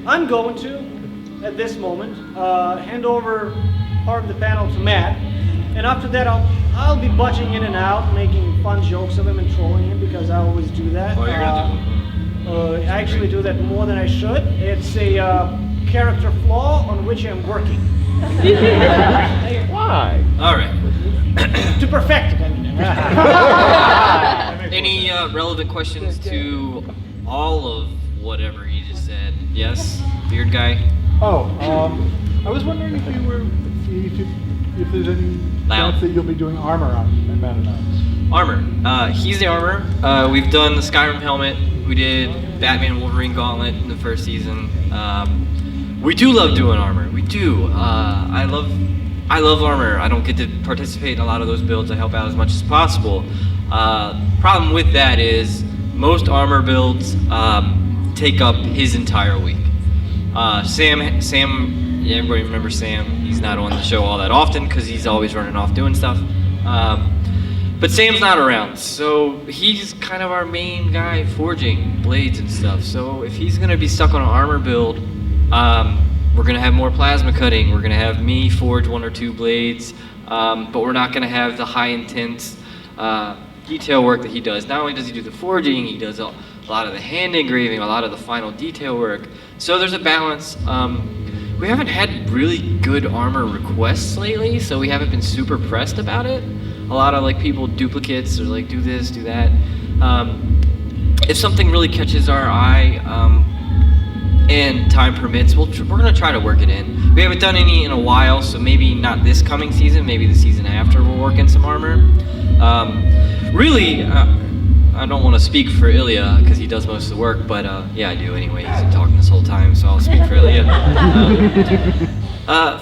I'm going to, at this moment, hand over part of the panel to Matt, and after that I'll be butching in and out, making fun jokes of him and trolling him because I always do that. Oh, you're gonna I actually do that more than I should. It's a character flaw on which I'm working. Why? All right. To perfect it, I mean. Any relevant questions to all of whatever he just said? Yes, beard guy. Oh, I was wondering if there's any chance that you'll be doing armor on Man-at-Arms. Armor. He's the armor. We've done the Skyrim helmet. We did Batman Wolverine Gauntlet in the first season. We do love doing armor. We do. I love armor. I don't get to participate in a lot of those builds. I help out as much as possible. Problem with that is most armor builds take up his entire week. Sam, yeah, everybody remembers Sam. He's not on the show all that often because he's always running off doing stuff. But Sam's not around, so he's kind of our main guy forging blades and stuff. So if he's gonna be stuck on an armor build, we're gonna have more plasma cutting. We're gonna have me forge 1 or 2 blades, but we're not gonna have the high intense detail work that he does. Not only does he do the forging, he does a lot of the hand engraving, a lot of the final detail work. So there's a balance. We haven't had really good armor requests lately, so we haven't been super pressed about it. A lot of like people duplicates or like do this, do that. If something really catches our eye and time permits, we're gonna try to work it in. We haven't done any in a while, so maybe not this coming season, maybe the season after we'll work in some armor. Really, I don't want to speak for Ilya because he does most of the work, but yeah, I do anyway. He's been talking this whole time, so I'll speak for Ilya.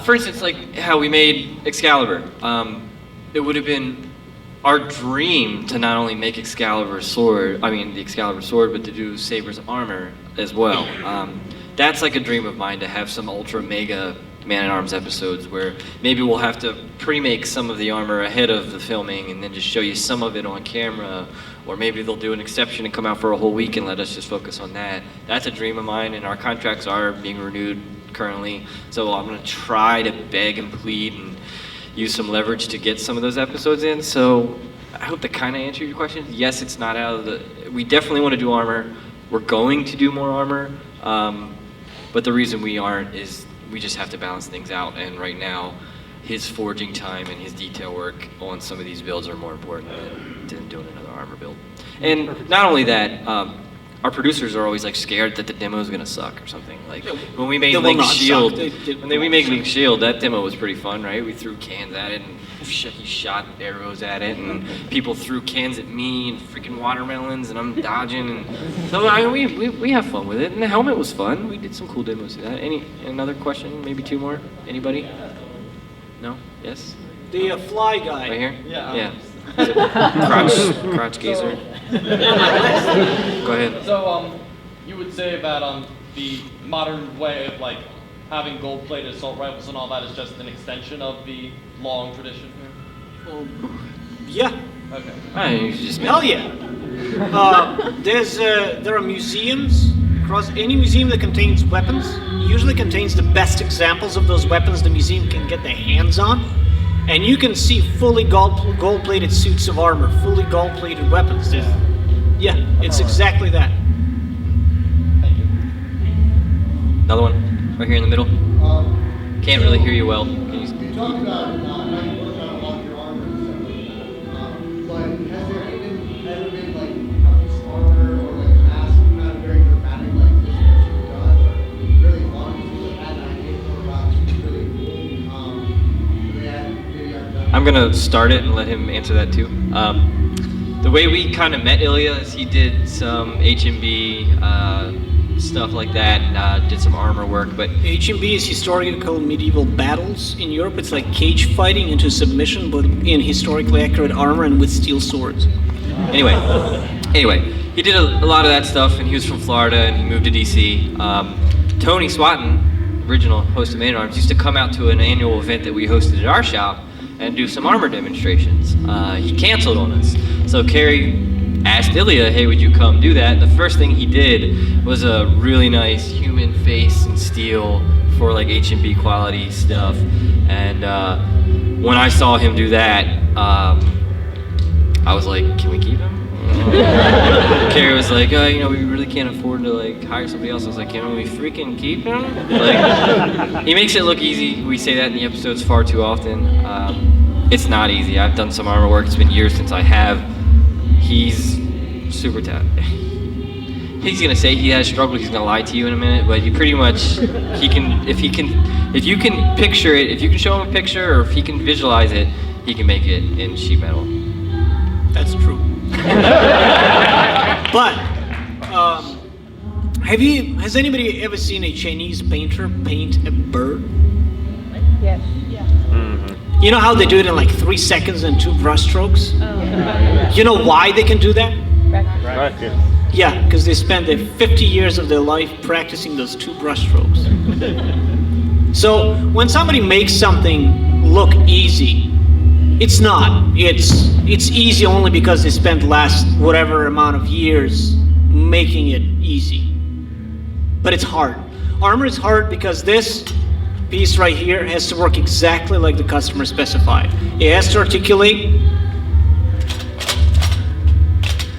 For instance, like how we made Excalibur. It would have been our dream to not only make the Excalibur sword, but to do Saber's armor as well. That's like a dream of mine, to have some ultra mega Man-at-Arms episodes where maybe we'll have to pre-make some of the armor ahead of the filming and then just show you some of it on camera, or maybe they'll do an exception and come out for a whole week and let us just focus on that. That's a dream of mine, and our contracts are being renewed currently, so I'm gonna try to beg and plead and use some leverage to get some of those episodes in. So I hope that kind of answered your question. Yes, it's not out of the, we definitely want to do armor. We're going to do more armor, but the reason we aren't is we just have to balance things out, and right now his forging time and his detail work on some of these builds are more important than doing another armor build. And not only that, our producers are always like scared that the demo is gonna suck or something. Like when we made Link's Shield, we made Link's Shield, that demo was pretty fun, right? We threw cans at it and he shot arrows at it, and people threw cans at me and freaking watermelons, and I'm dodging. And so we have fun with it, and the helmet was fun. We did some cool demos to that. Another question? Maybe 2 more? Anybody? No? Yes? The fly guy. Right here? Yeah. Crotch gazer. Go ahead. So, you would say that the modern way of like having gold-plated assault rifles and all that is just an extension of the long tradition here? Well, yeah. Okay. Hell yeah. There are museums across any museum that contains weapons. Usually contains the best examples of those weapons the museum can get their hands on. And you can see fully gold-plated suits of armor, fully gold-plated weapons. Yeah, it's exactly that. Thank you. Another one, right here in the middle. Can't really hear you well. Can you... You talked about how you work on a lot of your armor and stuff like that. But has there ever been like a piece of armor or like past kind of very dramatic like this that you've done, or really long that you had an idea for about really cool? I'm gonna start it and let him answer that too. The way we kind of met Ilya is he did some HMB stuff like that, did some armor work, but HMB is historical medieval battles in Europe. It's like cage fighting into submission, but in historically accurate armor and with steel swords. Anyway, he did a lot of that stuff, and he was from Florida, and he moved to DC. Tony Swatton, original host of Man-at-Arms, used to come out to an annual event that we hosted at our shop and do some armor demonstrations. He canceled on us. So Carrie asked Ilya, hey, would you come do that? And the first thing he did was a really nice human face and steel for like H&B quality stuff. And when I saw him do that, I was like, can we keep him? Carrie was like, oh, we really can't afford to like hire somebody else. I was like, can we freaking keep him? Like, he makes it look easy. We say that in the episodes far too often. It's not easy. I've done some armor work. It's been years since I have. He's super tough. He's gonna say he has struggled. He's gonna lie to you in a minute, but you pretty much if you can picture it, if you can show him a picture, or if he can visualize it, he can make it in sheet metal. That's true. But has anybody ever seen a Chinese painter paint a bird? Yes. You know how they do it in like 3 seconds and 2 brush strokes? You know why they can do that? Practice. Yeah, because they spend their 50 years of their life practicing those 2 brush strokes. So when somebody makes something look easy, it's not. It's easy only because they spent the last whatever amount of years making it easy. But it's hard. Armor is hard because this piece right here has to work exactly like the customer specified. It has to articulate.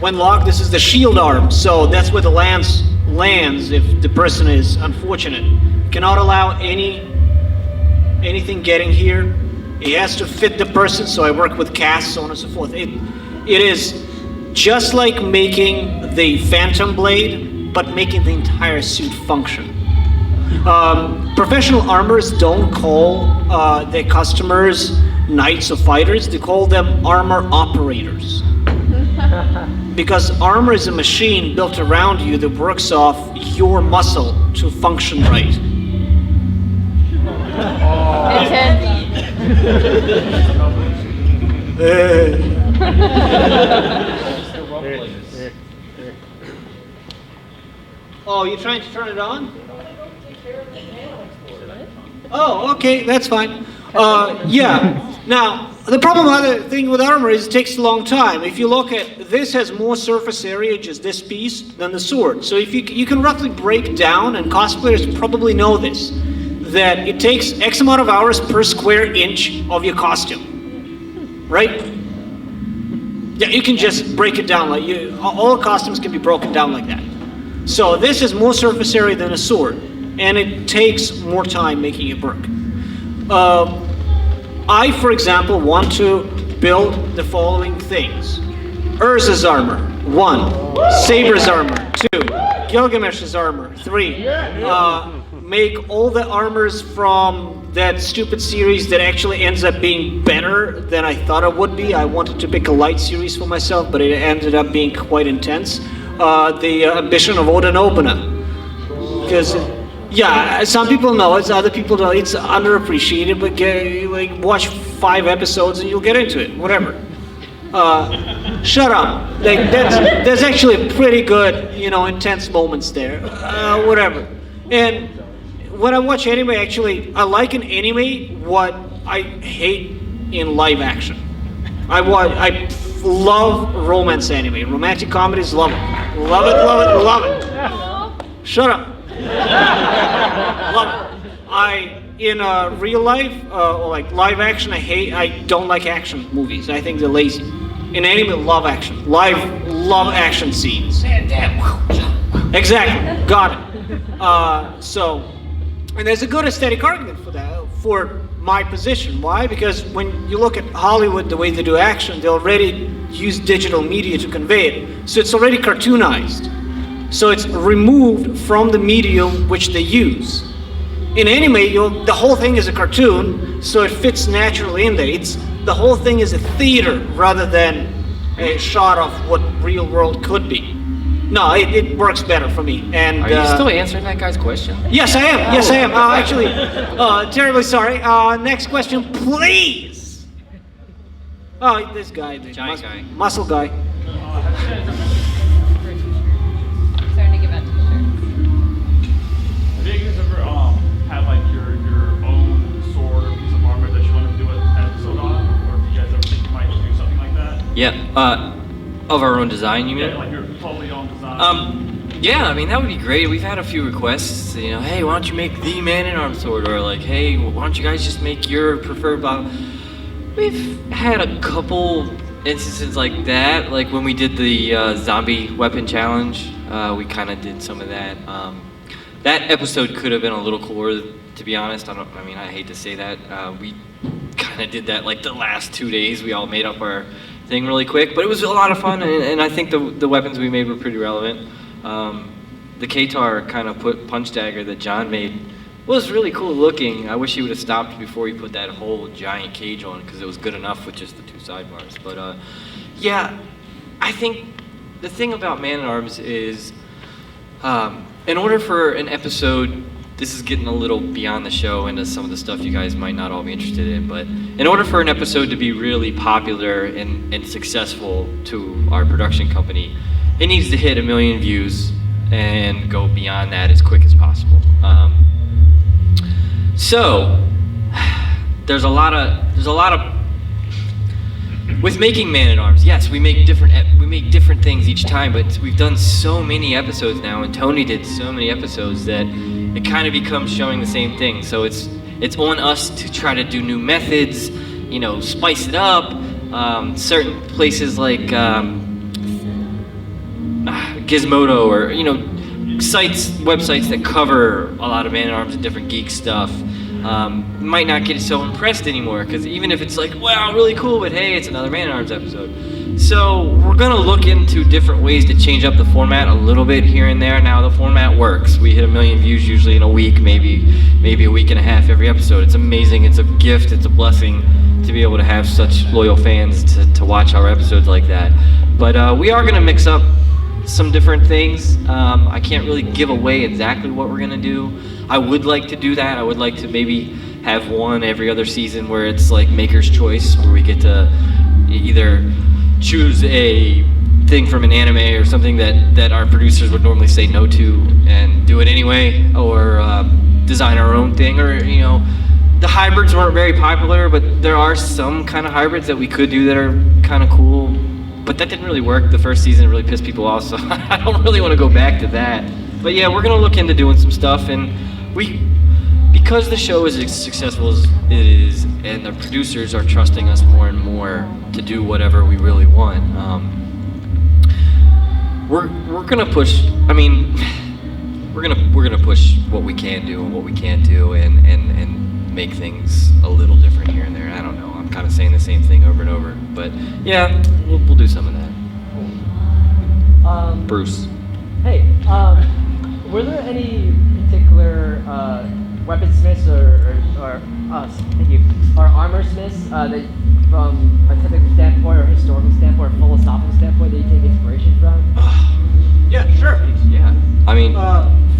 When locked, this is the shield arm, so that's where the lance lands if the person is unfortunate. Cannot allow anything getting here. It has to fit the person, so I work with casts, so on and so forth. It is just like making the Phantom Blade, but making the entire suit function. Professional armors don't call their customers knights or fighters, they call them armor operators. Because armor is a machine built around you that works off your muscle to function right. Oh, you're trying to turn it on? Oh, okay, that's fine. Yeah. Now, the other thing with armor is it takes a long time. If you look at this, has more surface area, just this piece, than the sword. So if you can roughly break down, and cosplayers probably know this, that it takes X amount of hours per square inch of your costume, right? Yeah, you can just break it down like all costumes can be broken down like that. So this has more surface area than a sword, and it takes more time making it work. I, for example, want to build the following things. Urza's armor, 1. Saber's armor, 2. Gilgamesh's armor, 3. Make all the armors from that stupid series that actually ends up being better than I thought it would be. I wanted to pick a light series for myself, but it ended up being quite intense. The ambition of Oda Nobunaga. Because, yeah, some people know it, other people don't. It's underappreciated, but watch 5 episodes and you'll get into it, whatever. Shut up. Like, there's actually pretty good, intense moments there. Whatever. And when I watch anime, actually, I like in anime what I hate in live action. I love romance anime. Romantic comedies, love it. Love it, love it, love it. Shut up. Love it. In real life, or like live action, I don't like action movies. I think they're lazy. In anime, love action. Love action scenes. Exactly, got it. And there's a good aesthetic argument for that, for my position. Why? Because when you look at Hollywood, the way they do action, they already use digital media to convey it. So it's already cartoonized. So it's removed from the medium which they use. In anime, the whole thing is a cartoon, so it fits naturally in there. The whole thing is a theater rather than a shot of what real world could be. No, it works better for me. And are you still answering that guy's question? Yes, I am. Yes, I am. Actually, terribly sorry. Next question, please. Oh, this guy, the giant guy, muscle guy. Starting to give out to the shirt. Have you guys ever had like your own sword or piece of armor that you want to do an episode on, or do you guys ever think you might do something like that? Yeah. Of our own design, you mean? Yeah, like your totally own design. Yeah, I mean, that would be great. We've had a few requests, you know, hey, why don't you make the man-at-arms sword? Or like, hey, why don't you guys just make your preferred blah. We've had a couple instances like that, like when we did the zombie weapon challenge, we kind of did some of that. That episode could have been a little cooler, to be honest. I hate to say that. We kind of did that like the last 2 days. We all made up our thing really quick, but it was a lot of fun, and I think the weapons we made were pretty relevant. The Katar kind of punch dagger that John made was really cool looking. I wish he would have stopped before he put that whole giant cage on, because it was good enough with just the 2 sidebars. But yeah, I think the thing about Man-at-Arms is, in order for an episode, this is getting a little beyond the show into some of the stuff you guys might not all be interested in, but in order for an episode to be really popular and successful to our production company, it needs to hit 1 million views and go beyond that as quick as possible. So there's a lot of with making Man-at-Arms. Yes, we make different things each time, but we've done so many episodes now, and Tony did so many episodes that it kind of becomes showing the same thing. So it's on us to try to do new methods, you know, spice it up. Certain places like Gizmodo, or you know, websites that cover a lot of Man-at-Arms and different geek stuff, might not get so impressed anymore, because even if it's like, wow, really cool, but hey, it's another Man-at-Arms episode. So we're gonna look into different ways to change up the format a little bit here and there. Now the format works. We hit 1 million views usually in a week, maybe a week and a half every episode. It's amazing. It's a gift. It's a blessing to be able to have such loyal fans to watch our episodes like that. But we are gonna mix up some different things. I can't really give away exactly what we're gonna do. I would like to do that. I would like to maybe have one every other season where it's like Maker's Choice, where we get to either choose a thing from an anime or something that our producers would normally say no to and do it anyway, or design our own thing. Or, you know, the hybrids weren't very popular, but there are some kind of hybrids that we could do that are kind of cool. But that didn't really work the first season. It really pissed people off, so I don't really want to go back to that. But yeah, we're gonna look into doing some stuff, and because the show is as successful as it is, and the producers are trusting us more and more to do whatever we really want, we're gonna push. I mean, we're gonna push what we can do and what we can't do, and make things a little different here and there. I don't know. I'm kind of saying the same thing over and over, but yeah, we'll do some of that. Bruce. Hey, were there any particular weaponsmiths or armorsmiths that, from a technical standpoint or historical standpoint or philosophical standpoint, that you take inspiration from? Yeah, sure. Yeah. I mean,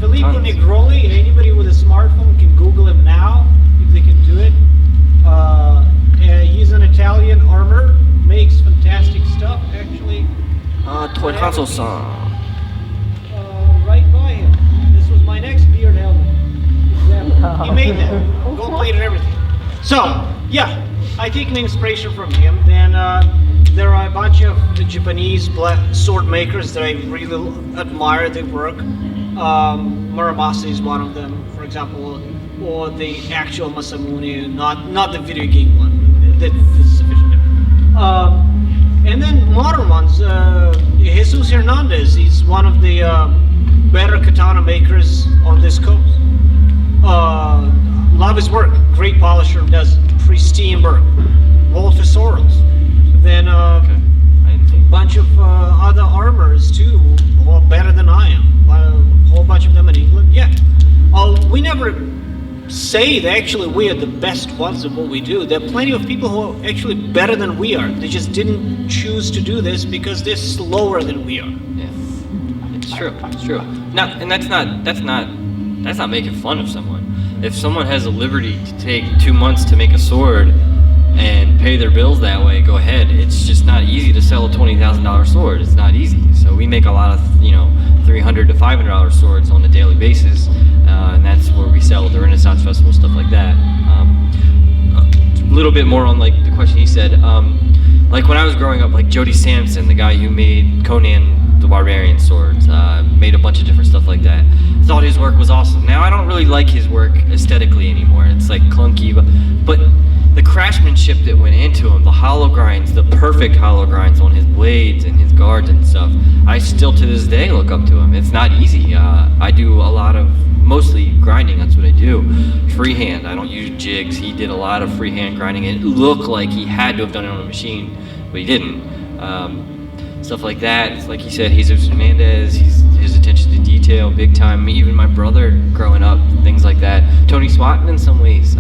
Filippo tons. Negroli, anybody with a smartphone can Google him now, if they can do it. He's an Italian armor, makes fantastic stuff, actually. Toy console song. Right by him. This was my next beard helmet. Example. He made that. Gold plated everything. So, yeah, I take an inspiration from him. Then there are a bunch of the Japanese sword makers that I really admire their work. Muramasa is one of them, for example, or the actual Masamune, not the video game one. That is sufficient. And then modern ones, Jesus Hernandez, he's one of the better katana makers on this coast. Love his work, great polisher, does pristine work. Wolf Sorrels. Then a bunch of other armors too, all better than I am. A whole bunch of them in England, yeah. We never say that actually we are the best ones at what we do. There are plenty of people who are actually better than we are. They just didn't choose to do this because they're slower than we are. Yeah, it's true. It's true. Now, and that's not making fun of someone. If someone has a liberty to take 2 months to make a sword and pay their bills that way, go ahead. It's just not easy to sell a $20,000 sword. It's not easy. So we make a lot of, $300 to $500 swords on a daily basis, and that's where we sell at the Renaissance Festival, stuff like that. A little bit more on like the question he said. like when I was growing up, like Jody Sampson, the guy who made Conan the Barbarian swords, made a bunch of different stuff like that. I thought his work was awesome. Now I don't really like his work aesthetically anymore. It's like clunky, but the craftsmanship that went into him, the hollow grinds, the perfect hollow grinds on his blades and his guards and stuff, I still to this day look up to him. It's not easy. I do a lot of, mostly grinding, that's what I do. Freehand, I don't use jigs. He did a lot of freehand grinding. It looked like he had to have done it on a machine, but he didn't. Stuff like that. It's like he said, Jesus Hernandez, his attention to detail, big time. Even my brother growing up, things like that. Tony Swatton in some ways,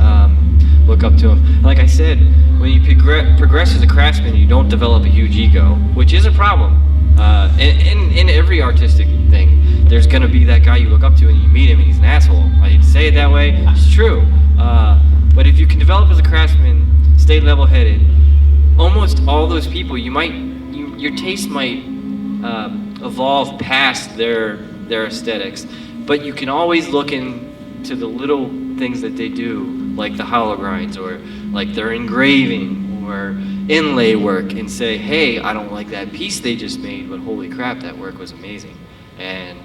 look up to him. Like I said, when you progress as a craftsman, you don't develop a huge ego, which is a problem. In every artistic thing, there's gonna be that guy you look up to and you meet him and he's an asshole. I hate to say it that way, it's true. But if you can develop as a craftsman, stay level-headed, almost all those people, your taste might evolve past their aesthetics, but you can always look into the little things that they do, like the hollow grinds or like their engraving or inlay work, and say, hey, I don't like that piece they just made, but holy crap, that work was amazing. And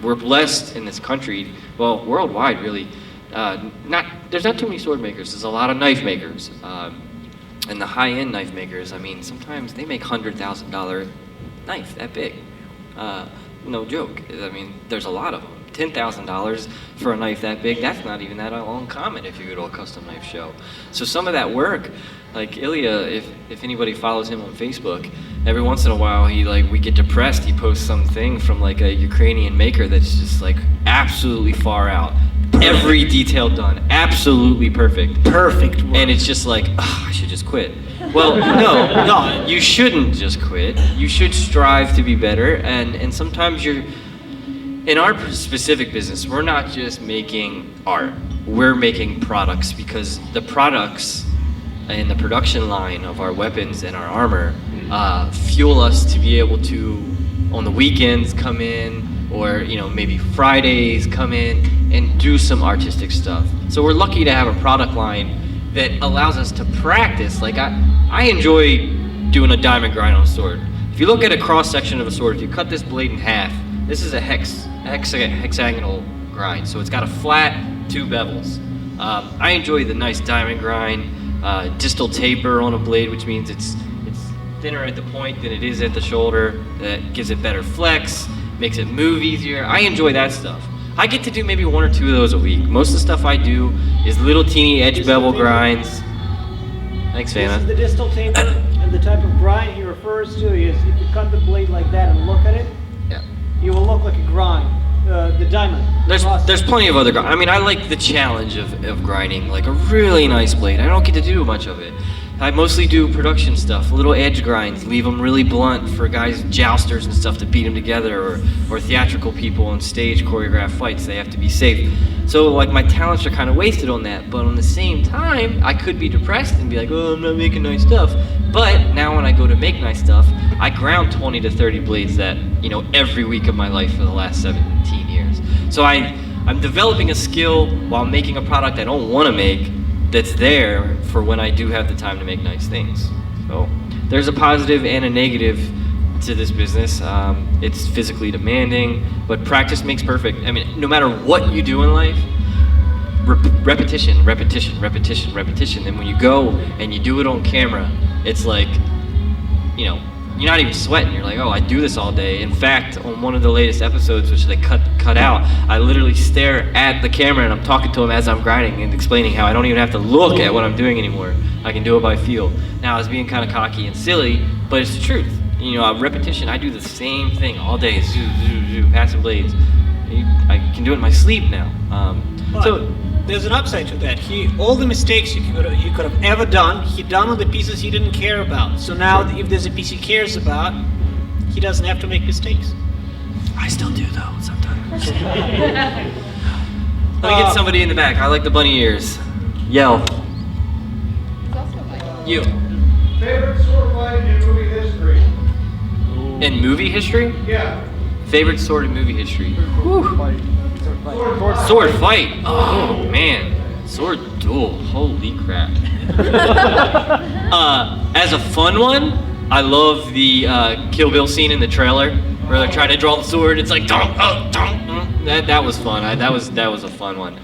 we're blessed in this country, well, worldwide really, there's not too many sword makers, there's a lot of knife makers. And the high-end knife makers, I mean, sometimes they make $100,000 knife that big. No joke. I mean, there's a lot of them. $10,000 for a knife that big, that's not even that uncommon if you go to a custom knife show. So some of that work, like Ilya, if anybody follows him on Facebook, every once in a while we get depressed, he posts something from like a Ukrainian maker that's just like absolutely far out. Every detail done, absolutely perfect. Perfect work. And it's just like, I should just quit. Well, no, you shouldn't just quit. You should strive to be better, and sometimes in our specific business, we're not just making art, we're making products, because the products and the production line of our weapons and our armor fuel us to be able to, on the weekends, come in, or maybe Fridays, come in and do some artistic stuff. So we're lucky to have a product line that allows us to practice. Like I enjoy doing a diamond grind on a sword. If you look at a cross section of a sword, if you cut this blade in half, this is a hexagonal grind. So it's got a flat, 2 bevels. I enjoy the nice diamond grind, distal taper on a blade, which means it's thinner at the point than it is at the shoulder. That gives it better flex, makes it move easier. I enjoy that stuff. I get to do maybe 1 or 2 of those a week. Most of the stuff I do is little teeny edge bevel grinds. Thanks, This is Vanna. the distal taper, and the type of grind he refers to is if you cut the blade like that and look at it, Yeah. you will look like a grind. The diamond. There's plenty of other grinds. I mean, I like the challenge of grinding, like a really nice blade. I don't get to do much of it. I mostly do production stuff, little edge grinds, leave them really blunt for guys, jousters and stuff to beat them together, or theatrical people on stage choreograph fights, they have to be safe. So like my talents are kind of wasted on that, but on the same time, I could be depressed and be like, oh, I'm not making nice stuff. But now when I go to make nice stuff, I ground 20 to 30 blades that, every week of my life for the last 17 years. So I'm developing a skill while making a product I don't want to make, that's there for when I do have the time to make nice things. So there's a positive and a negative to this business. It's physically demanding, but practice makes perfect. I mean, no matter what you do in life, repetition. And when you go and you do it on camera, it's like, you're not even sweating. You're like, oh, I do this all day. In fact, on one of the latest episodes, which they cut out, I literally stare at the camera and I'm talking to him as I'm grinding and explaining how I don't even have to look at what I'm doing anymore. I can do it by feel. Now, I was being kind of cocky and silly, but it's the truth. Repetition, I do the same thing all day. Passing blades. I can do it in my sleep now. But there's an upside to that. All the mistakes you could have ever done, he done on the pieces he didn't care about. So now, if there's a piece he cares about, he doesn't have to make mistakes. I still do though, sometimes. Let me get somebody in the back. I like the bunny ears. Yell. It's also Michael. You. Favorite sword fight in movie history? In movie history? Yeah. Favorite sword in movie history? Sword fight. Sword fight. Oh man. Sword duel. Holy crap. As a fun one, I love the Kill Bill scene in the trailer where they're trying to draw the sword. It's like, dong, oh, dong, that was fun. That was a fun one.